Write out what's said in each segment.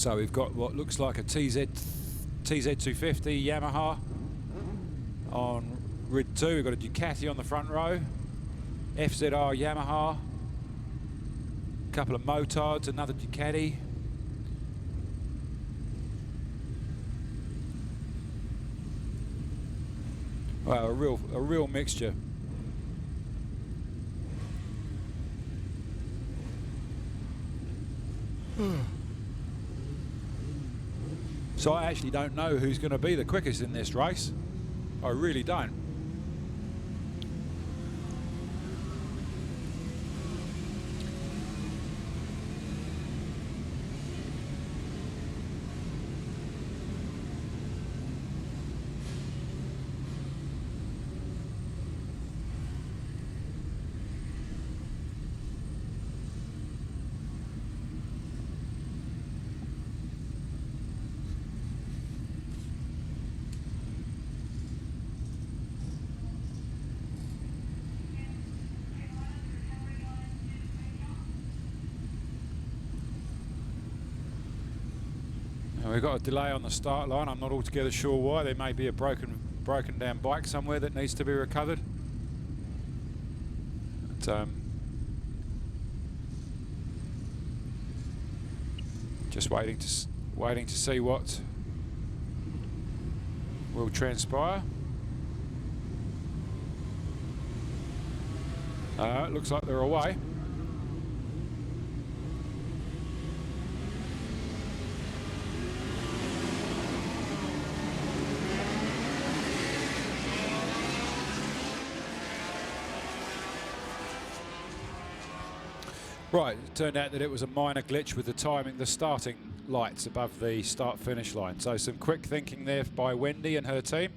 So we've got what looks like a TZ250 Yamaha on grid 2. We've got a Ducati on the front row, FZR Yamaha, a couple of motards, another Ducati. Wow, a real mixture. So I actually don't know who's going to be the quickest in this race. I really don't. We've got a delay on the start line. I'm not altogether sure why. There may be a broken down bike somewhere that needs to be recovered. But, just waiting to see what will transpire. It looks like they're away. Right, it turned out that it was a minor glitch with the timing, the starting lights above the start-finish line. So some quick thinking there by Wendy and her team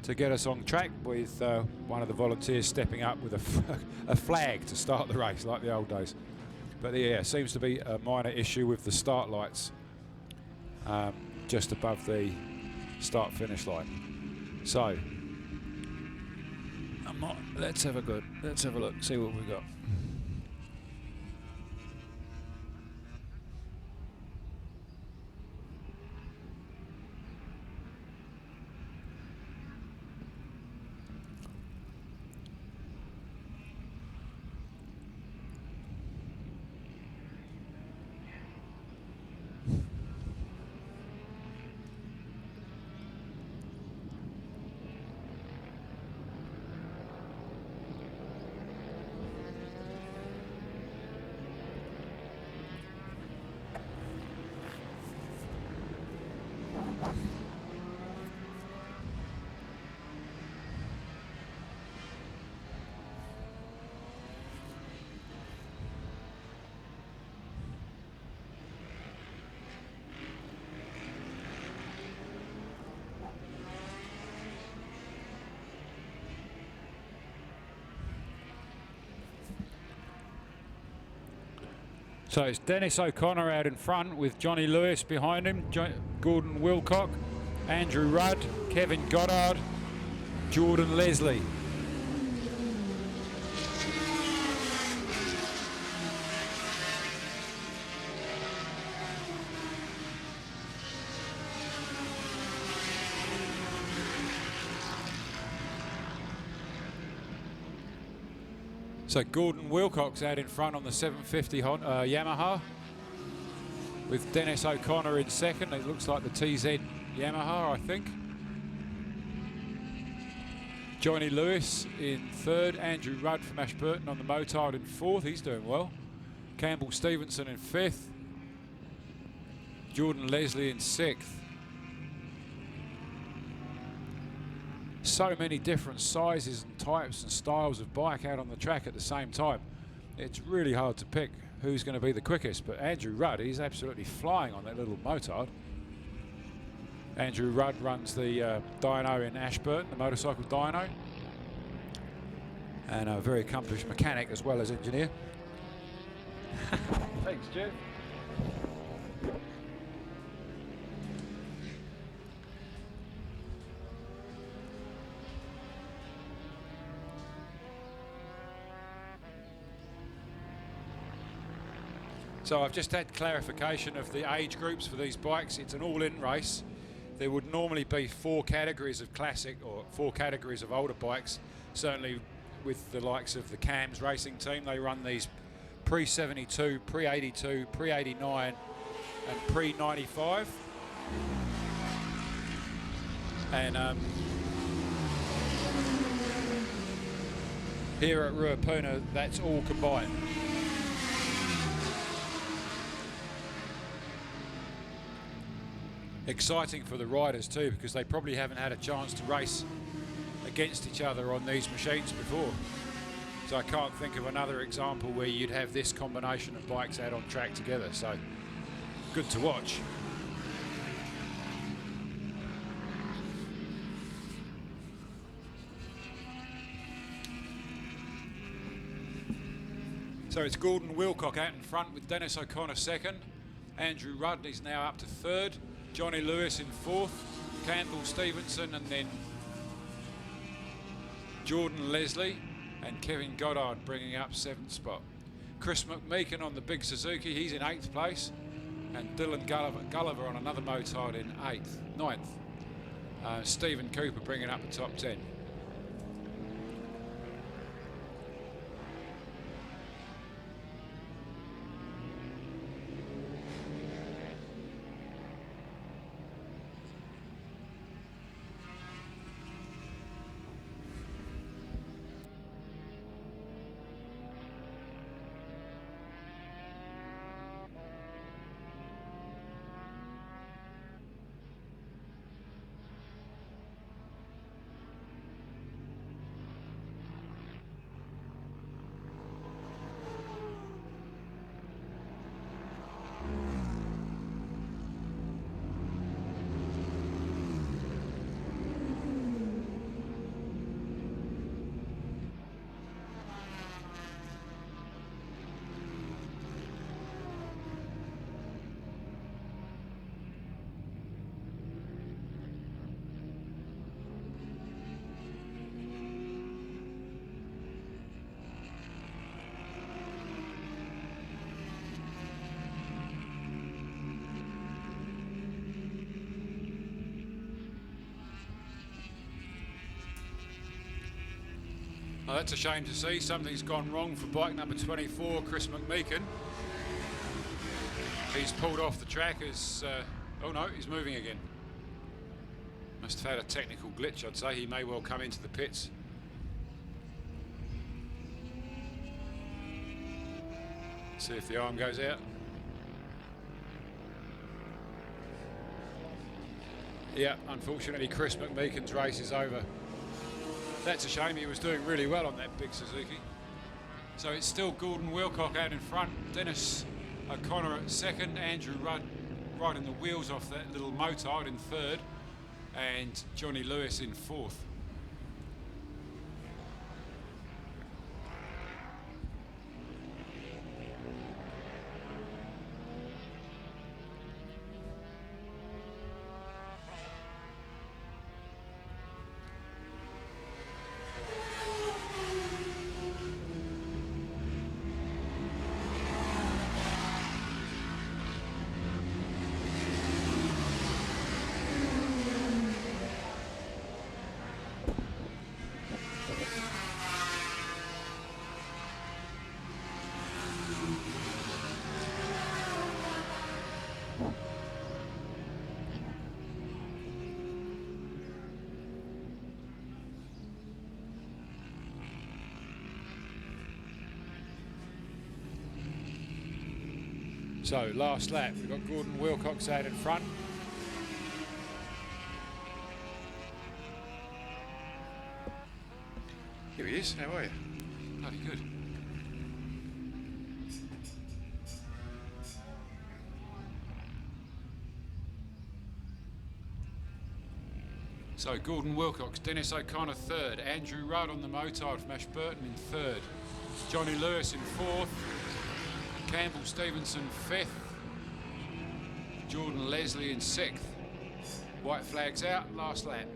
to get us on track, with one of the volunteers stepping up with a flag to start the race like the old days. But yeah, seems to be a minor issue with the start lights just above the start-finish line. So let's have a look, see what we got. So it's Dennis O'Connor out in front with Johnny Lewis behind him, Gordon Wilcock, Andrew Rudd, Kevin Goddard, Jordan Leslie. So Gordon Wilcox out in front on the 750 Yamaha, with Dennis O'Connor in second. It looks like the TZ Yamaha, I think. Johnny Lewis in third. Andrew Rudd from Ashburton on the motard in fourth. He's doing well. Campbell Stevenson in fifth. Jordan Leslie in sixth. So many different sizes and types and styles of bike out on the track at the same time. It's really hard to pick who's going to be the quickest, but Andrew Rudd, he's absolutely flying on that little motard. Andrew Rudd runs the dyno in Ashburton, the motorcycle dyno, and a very accomplished mechanic as well as engineer. Thanks, Jeff. So I've just had clarification of the age groups for these bikes. It's an all-in race. There would normally be 4 categories of classic or 4 categories of older bikes. Certainly with the likes of the CAMS racing team, they run these pre-72, pre-82, pre-89 and pre-95. And here at Ruapuna, that's all combined. Exciting for the riders too, because they probably haven't had a chance to race against each other on these machines before. So I can't think of another example where you'd have this combination of bikes out on track together. So good to watch. So it's Gordon Wilcock out in front with Dennis O'Connor second. Andrew Rudd is now up to third. Johnny Lewis in fourth. Campbell Stevenson, and then Jordan Leslie and Kevin Goddard bringing up 7th spot. Chris McMeekin on the big Suzuki, he's in 8th place. And Dylan Gulliver on another motard in 9th. Stephen Cooper bringing up the top 10. Oh, that's a shame to see. Something's gone wrong for bike number 24, Chris McMeekin. He's pulled off the track as... oh no, he's moving again. Must have had a technical glitch, I'd say. He may well come into the pits. See if the arm goes out. Yeah, unfortunately Chris McMeekin's race is over. That's a shame. He was doing really well on that big Suzuki. So it's still Gordon Wilcock out in front, Dennis O'Connor at second, Andrew Rudd riding the wheels off that little motard in third, and Johnny Lewis in fourth. So last lap, we've got Gordon Wilcox out in front. Here he is, how are you? Bloody good. So Gordon Wilcox, Dennis O'Connor third, Andrew Rudd on the motard from Ashburton in third, Johnny Lewis in fourth, Campbell Stevenson fifth, Jordan Leslie in sixth. White flags out, last lap.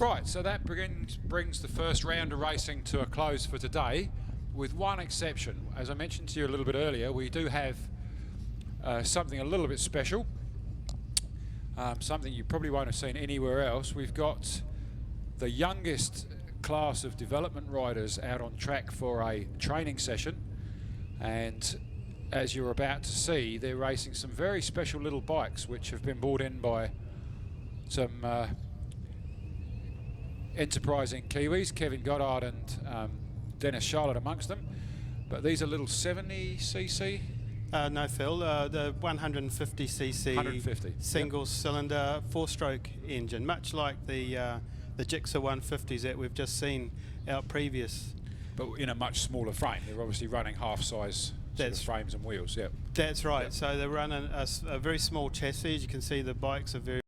Right, so that brings the first round of racing to a close for today, with one exception. As I mentioned to you a little bit earlier, we do have something a little bit special, something you probably won't have seen anywhere else. We've got the youngest class of development riders out on track for a training session, and as you're about to see, they're racing some very special little bikes which have been brought in by some enterprising Kiwis, Kevin Goddard and Dennis Charlotte amongst them. But these are little 70cc? No, Phil, the 150cc single cylinder 4-stroke engine, much like the Gixxer 150s that we've just seen out previous. But in a much smaller frame. They're obviously running half-size frames and wheels. Yeah. That's right. Yep. So they're running a very small chassis. As you can see, the bikes are very